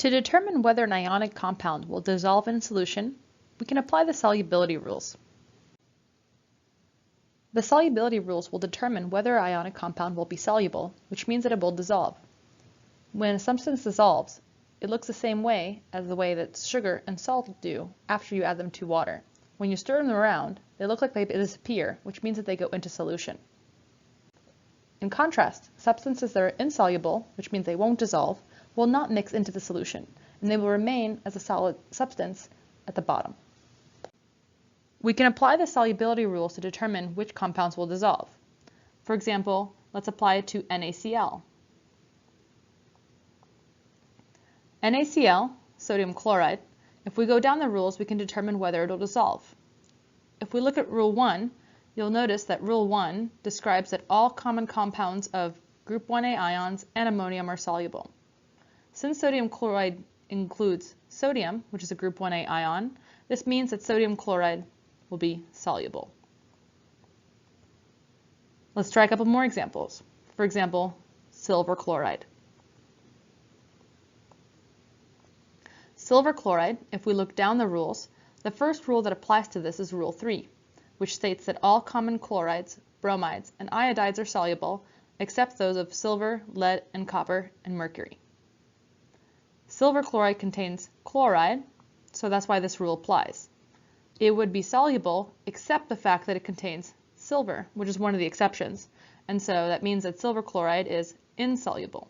To determine whether an ionic compound will dissolve in solution, we can apply the solubility rules. The solubility rules will determine whether an ionic compound will be soluble, which means that it will dissolve. When a substance dissolves, it looks the same way as the way that sugar and salt do after you add them to water. When you stir them around, they look like they disappear, which means that they go into solution. In contrast, substances that are insoluble, which means they won't dissolve, will not mix into the solution, and they will remain as a solid substance at the bottom. We can apply the solubility rules to determine which compounds will dissolve. For example, let's apply it to NaCl. NaCl, sodium chloride, if we go down the rules, we can determine whether it will dissolve. If we look at Rule 1, you'll notice that Rule 1 describes that all common compounds of group 1a ions and ammonium are soluble. Since sodium chloride includes sodium, which is a group 1a ion, this means that sodium chloride will be soluble. Let's try a couple more examples. For example, silver chloride. Silver chloride, if we look down the rules, the first rule that applies to this is Rule 3, which states that all common chlorides, bromides, and iodides are soluble, except those of silver, lead, and copper, and mercury. Silver chloride contains chloride, so that's why this rule applies. It would be soluble except the fact that it contains silver, which is one of the exceptions, and so that means that silver chloride is insoluble.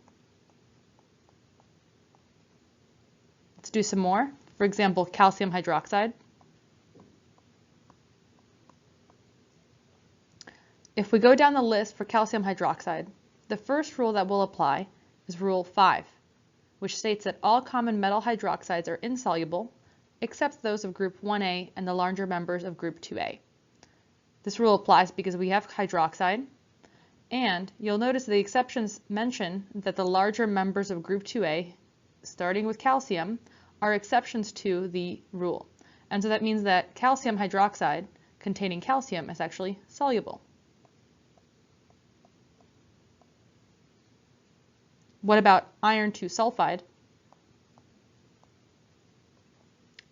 Let's do some more. For example, calcium hydroxide. If we go down the list for calcium hydroxide, the first rule that will apply is Rule 5, which states that all common metal hydroxides are insoluble, except those of group 1a and the larger members of group 2a. This rule applies because we have hydroxide, and you'll notice the exceptions mention that the larger members of group 2a, starting with calcium, are exceptions to the rule. And so that means that calcium hydroxide containing calcium is actually soluble. What about iron 2 sulfide?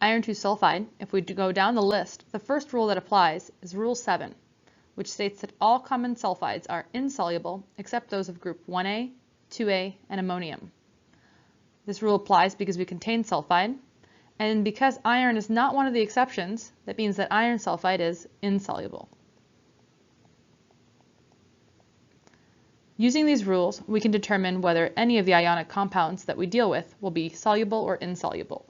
Iron 2 sulfide, if we go down the list, the first rule that applies is Rule 7, which states that all common sulfides are insoluble except those of group 1a, 2a, and ammonium. This rule applies because we contain sulfide, and because iron is not one of the exceptions, that means that iron sulfide is insoluble. Using these rules, we can determine whether any of the ionic compounds that we deal with will be soluble or insoluble.